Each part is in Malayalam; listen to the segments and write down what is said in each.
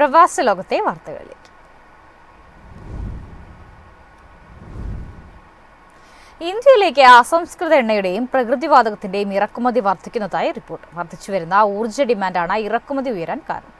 പ്രവാസ ലോകത്തെ വാർത്തകളിലേക്ക്. ഇന്ത്യയിലേക്ക് അസംസ്കൃത എണ്ണയുടെയും പ്രകൃതിവാതകത്തിന്റെയും ഇറക്കുമതി വർദ്ധിക്കുന്നതായി റിപ്പോർട്ട്. വർദ്ധിച്ചുവരുന്ന ഊർജ്ജ ഡിമാൻഡാണ് ഇറക്കുമതി ഉയരാൻ കാരണം.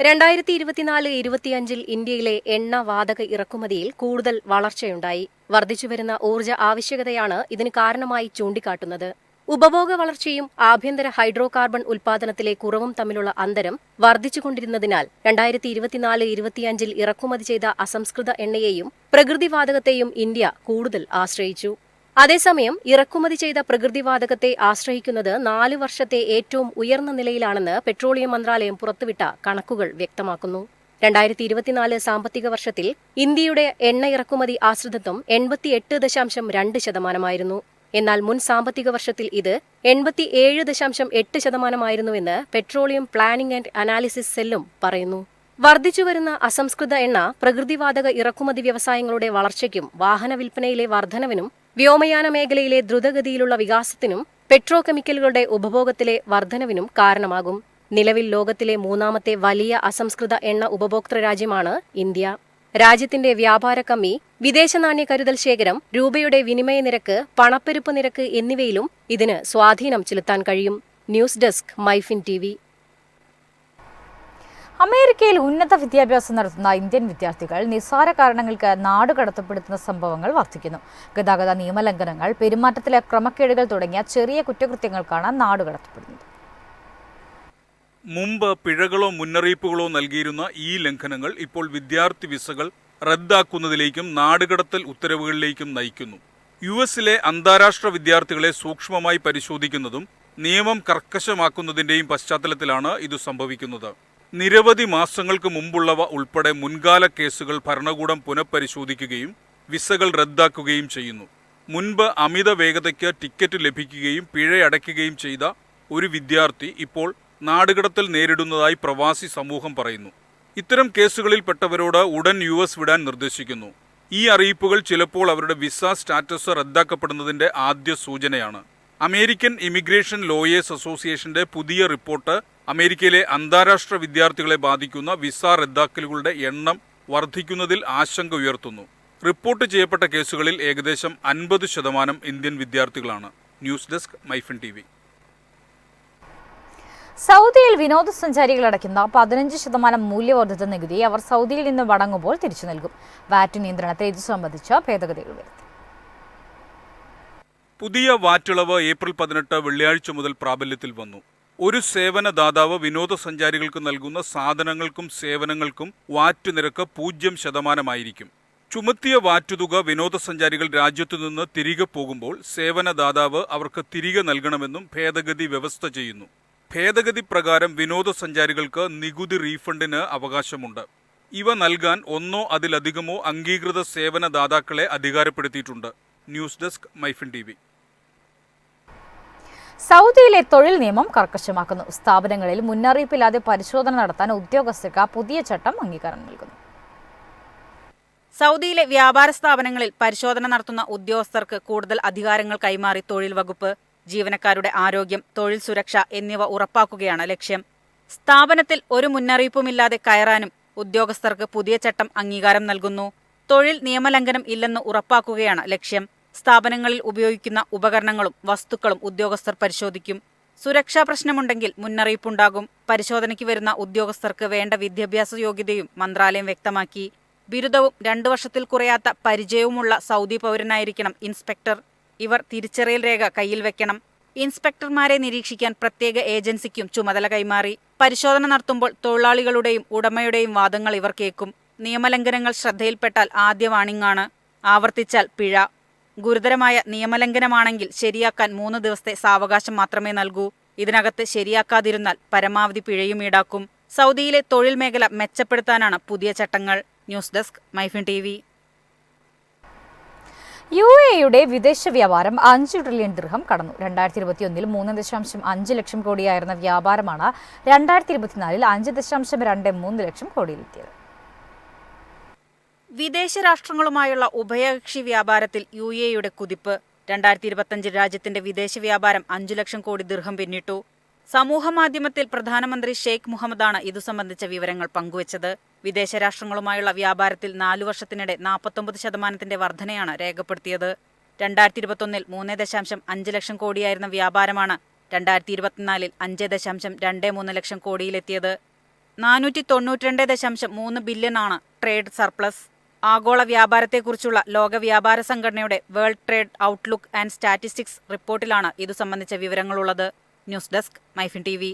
2024-25 ഇന്ത്യയിലെ എണ്ണ വാതക ഇറക്കുമതിയിൽ കൂടുതൽ വളർച്ചയുണ്ടായി. വർദ്ധിച്ചുവരുന്ന ഊർജ്ജ ആവശ്യകതയാണ് ഇതിന് കാരണമായി ചൂണ്ടിക്കാട്ടുന്നത്. ഉപഭോഗ വളർച്ചയും ആഭ്യന്തര ഹൈഡ്രോ കാർബൺ ഉൽപാദനത്തിലെ കുറവും തമ്മിലുള്ള അന്തരം വർദ്ധിച്ചുകൊണ്ടിരുന്നതിനാൽ 2024-25 ഇറക്കുമതി ചെയ്ത അസംസ്കൃത എണ്ണയെയും പ്രകൃതിവാതകത്തെയും ഇന്ത്യ കൂടുതൽ ആശ്രയിച്ചു. അതേസമയം ഇറക്കുമതി ചെയ്ത പ്രകൃതിവാതകത്തെ ആശ്രയിക്കുന്നത് 4 വർഷത്തെ ഏറ്റവും ഉയർന്ന നിലയിലാണെന്ന് പെട്രോളിയം മന്ത്രാലയം പുറത്തുവിട്ട കണക്കുകൾ വ്യക്തമാക്കുന്നു. 2024 സാമ്പത്തിക വർഷത്തിൽ ഇന്ത്യയുടെ എണ്ണ ഇറക്കുമതി ആശ്രിതത്വം 88.2%. എന്നാൽ മുൻ സാമ്പത്തിക വർഷത്തിൽ ഇത് 87.8%മായിരുന്നുവെന്ന് പെട്രോളിയം പ്ലാനിംഗ് ആൻഡ് അനാലിസിസ് സെല്ലും പറയുന്നു. വർദ്ധിച്ചുവരുന്ന അസംസ്കൃത എണ്ണ പ്രകൃതിവാതക ഇറക്കുമതി വ്യവസായങ്ങളുടെ വളർച്ചയ്ക്കും വാഹന വിൽപ്പനയിലെ വർധനവിനും വ്യോമയാന മേഖലയിലെ ദ്രുതഗതിയിലുള്ള വികാസത്തിനും പെട്രോ കെമിക്കലുകളുടെ ഉപഭോഗത്തിലെ വർധനവിനും കാരണമാകും. നിലവിൽ ലോകത്തിലെ 3ാമത്തെ വലിയ അസംസ്കൃത എണ്ണ ഉപഭോക്തൃ രാജ്യമാണ് ഇന്ത്യ. രാജ്യത്തിന്റെ വ്യാപാര കമ്മി, വിദേശ നാണ്യ കരുതൽ ശേഖരം, രൂപയുടെ വിനിമയ നിരക്ക്, പണപ്പെരുപ്പ് നിരക്ക് എന്നിവയിലും ഇതിന് സ്വാധീനം ചെലുത്താൻ കഴിയും. News desk MyFin TV. അമേരിക്കയിൽ ഉന്നത വിദ്യാഭ്യാസം നടത്തുന്ന ഇന്ത്യൻ വിദ്യാർത്ഥികൾ നിസ്സാര കാരണങ്ങൾക്ക് നാടുകടത്തപ്പെടുത്തുന്ന സംഭവങ്ങൾ വർദ്ധിക്കുന്നു. ഗതാഗത നിയമലംഘനങ്ങൾ, പെരുമാറ്റത്തിലെ ക്രമക്കേടുകൾ തുടങ്ങിയ ചെറിയ കുറ്റകൃത്യങ്ങൾക്കാണ് നാടുകടത്തപ്പെടുന്നത്. മുമ്പ് പിഴകളോ മുന്നറിയിപ്പുകളോ നൽകിയിരുന്ന ഈ ലംഘനങ്ങൾ ഇപ്പോൾ വിദ്യാർത്ഥി വിസകൾ റദ്ദാക്കുന്നതിലേക്കും നാടുകടത്തൽ ഉത്തരവുകളിലേക്കും നയിക്കുന്നു. US-ലെ അന്താരാഷ്ട്ര വിദ്യാർത്ഥികളെ സൂക്ഷ്മമായി പരിശോധിക്കുന്നതും നിയമം കർക്കശമാക്കുന്നതിന്റെയും പശ്ചാത്തലത്തിലാണ് ഇത് സംഭവിക്കുന്നത്. നിരവധി മാസങ്ങൾക്ക് മുമ്പുള്ളവ ഉൾപ്പെടെ മുൻകാല കേസുകൾ ഭരണകൂടം പുനഃപരിശോധിക്കുകയും വിസകൾ റദ്ദാക്കുകയും ചെയ്യുന്നു. മുൻപ് അമിത വേഗതയ്ക്ക് ടിക്കറ്റ് ലഭിക്കുകയും പിഴയടയ്ക്കുകയും ചെയ്ത ഒരു വിദ്യാർത്ഥി ഇപ്പോൾ നാടുകടത്തൽ നേരിടുന്നതായി പ്രവാസി സമൂഹം പറയുന്നു. ഇത്തരം കേസുകളിൽപ്പെട്ടവരോട് ഉടൻ US വിടാൻ നിർദ്ദേശിക്കുന്നു. ഈ അറിയിപ്പുകൾ ചിലപ്പോൾ അവരുടെ വിസ സ്റ്റാറ്റസ് റദ്ദാക്കപ്പെടുന്നതിന്റെ ആദ്യ സൂചനയാണ്. അമേരിക്കൻ ഇമിഗ്രേഷൻ ലോയേഴ്സ് അസോസിയേഷന്റെ പുതിയ റിപ്പോർട്ട് അമേരിക്കയിലെ അന്താരാഷ്ട്ര വിദ്യാർത്ഥികളെ ബാധിക്കുന്ന വിസ റദ്ദാക്കലുകളുടെ എണ്ണം വർദ്ധിക്കുന്നതിൽ ആശങ്ക ഉയർത്തുന്നു. റിപ്പോർട്ട് ചെയ്യപ്പെട്ട കേസുകളിൽ ഏകദേശം 50% ഇന്ത്യൻ വിദ്യാർത്ഥികളാണ്. News desk MyFin TV. സൗദിയിൽ വിനോദസഞ്ചാരികൾ അടയ്ക്കുന്ന 15% മൂല്യവർദ്ധിത നികുതി അവർ സൗദിയിൽ നിന്ന് മടങ്ങുമ്പോൾ തിരിച്ചു നൽകും. വാറ്റ് നിയന്ത്രണത്തെ ഇത് സംബന്ധിച്ച ഭേദഗതികൾ വരുത്തി. പുതിയ വാറ്റിളവ് ഏപ്രിൽ 18 വെള്ളിയാഴ്ച മുതൽ പ്രാബല്യത്തിൽ വന്നു. ഒരു സേവനദാതാവ് വിനോദസഞ്ചാരികൾക്ക് നൽകുന്ന സാധനങ്ങൾക്കും സേവനങ്ങൾക്കും വാറ്റ് നിരക്ക് 0% ചുമത്തിയ വാറ്റുതുക വിനോദസഞ്ചാരികൾ രാജ്യത്തു നിന്ന് തിരികെ പോകുമ്പോൾ സേവനദാതാവ് അവർക്ക് തിരികെ നൽകണമെന്നും ഭേദഗതി വ്യവസ്ഥ ചെയ്യുന്നു. ഭേദഗതി പ്രകാരം വിനോദസഞ്ചാരികൾക്ക് നികുതി റീഫണ്ടിന് അവകാശമുണ്ട്. ഇവ നൽകാൻ ഒന്നോ അതിലധികമോ അംഗീകൃത സേവനദാതാക്കളെ അധികാരപ്പെടുത്തിയിട്ടുണ്ട്. News desk MyFin TV. സൗദിയിലെ തൊഴിൽ നിയമം കർക്കശമാക്കുന്നു. സ്ഥാപനങ്ങളിൽ മുന്നറിയിപ്പില്ലാതെ പരിശോധന നടത്താൻ ഉദ്യോഗസ്ഥർക്ക് പുതിയ ചട്ടം അംഗീകാരം നൽകുന്നു. സൗദിയിലെ വ്യാപാര സ്ഥാപനങ്ങളിൽ പരിശോധന നടത്തുന്ന ഉദ്യോഗസ്ഥർക്ക് കൂടുതൽ അധികാരങ്ങൾ കൈമാറി തൊഴിൽ വകുപ്പ്. ജീവനക്കാരുടെ ആരോഗ്യം, തൊഴിൽ സുരക്ഷ എന്നിവ ഉറപ്പാക്കുകയാണ് ലക്ഷ്യം. സ്ഥാപനത്തിൽ ഒരു മുന്നറിയിപ്പുമില്ലാതെ കയറാനും ഉദ്യോഗസ്ഥർക്ക് പുതിയ ചട്ടം അംഗീകാരം നൽകുന്നു. തൊഴിൽ നിയമലംഘനം ഇല്ലെന്ന് ഉറപ്പാക്കുകയാണ് ലക്ഷ്യം. സ്ഥാപനങ്ങളിൽ ഉപയോഗിക്കുന്ന ഉപകരണങ്ങളും വസ്തുക്കളും ഉദ്യോഗസ്ഥർ പരിശോധിക്കും. സുരക്ഷാ പ്രശ്നമുണ്ടെങ്കിൽ മുന്നറിയിപ്പുണ്ടാകും. പരിശോധനയ്ക്ക് വരുന്ന ഉദ്യോഗസ്ഥർക്ക് വേണ്ട വിദ്യാഭ്യാസ യോഗ്യതയും മന്ത്രാലയം വ്യക്തമാക്കി. ബിരുദവും 2 വർഷത്തിൽ കുറയാത്ത പരിചയവുമുള്ള സൗദി പൗരനായിരിക്കണം ഇൻസ്പെക്ടർ. ഇവർ തിരിച്ചറിയൽ രേഖ കയ്യിൽ വെക്കണം. ഇൻസ്പെക്ടർമാരെ നിരീക്ഷിക്കാൻ പ്രത്യേക ഏജൻസിക്കും ചുമതല കൈമാറി. പരിശോധന നടത്തുമ്പോൾ തൊഴിലാളികളുടെയും ഉടമയുടെയും വാദങ്ങൾ ഇവർ കേൾക്കും. നിയമലംഘനങ്ങൾ ശ്രദ്ധയിൽപ്പെട്ടാൽ ആദ്യ വാണിംഗാണ്. ആവർത്തിച്ചാൽ പിഴ. ഗുരുതരമായ നിയമലംഘനമാണെങ്കിൽ ശരിയാക്കാൻ 3 ദിവസത്തെ സാവകാശം മാത്രമേ നൽകൂ. ഇതിനകത്ത് ശരിയാക്കാതിരുന്നാൽ പരമാവധി പിഴയും ഈടാക്കും. സൗദിയിലെ തൊഴിൽ മേഖല മെച്ചപ്പെടുത്താനാണ് പുതിയ ചട്ടങ്ങൾ. News desk MyFin TV. UAE-യുടെ വിദേശ വ്യാപാരം 5 ട്രില്യൺ ദിർഹം കടന്നു. 2021-ൽ 3.5 ലക്ഷം കോടിയായിരുന്ന വ്യാപാരമാണ് 2024-ൽ 5.23 ലക്ഷം കോടിയിലെത്തിയത്. വിദേശ രാഷ്ട്രങ്ങളുമായുള്ള ഉഭയകക്ഷി വ്യാപാരത്തിൽ UAE-യുടെ കുതിപ്പ്. 2025 രാജ്യത്തിന്റെ വിദേശ വ്യാപാരം 5 ലക്ഷം കോടി ദിർഹം പിന്നിട്ടു. സമൂഹമാധ്യമത്തിൽ പ്രധാനമന്ത്രി ഷെയ്ഖ് മുഹമ്മദാണ് ഇതു സംബന്ധിച്ച വിവരങ്ങൾ പങ്കുവച്ചത്. വിദേശ രാഷ്ട്രങ്ങളുമായുള്ള വ്യാപാരത്തിൽ 4 വർഷത്തിനിടെ 49% വർധനയാണ് രേഖപ്പെടുത്തിയത്. 2021 3.5 ലക്ഷം കോടിയായിരുന്ന വ്യാപാരമാണ് 2024 5.23 ലക്ഷം കോടിയിലെത്തിയത്. 492.3 ബില്യണാണ് ട്രേഡ് സർപ്ലസ്. ആഗോള വ്യാപാരത്തെക്കുറിച്ചുള്ള ലോക വ്യാപാര സംഘടനയുടെ world trade outlook and statistics റിപ്പോർട്ടിലാണ് ഇതു സംബന്ധിച്ച വിവരങ്ങളുള്ളത്. News desk, MyFin TV.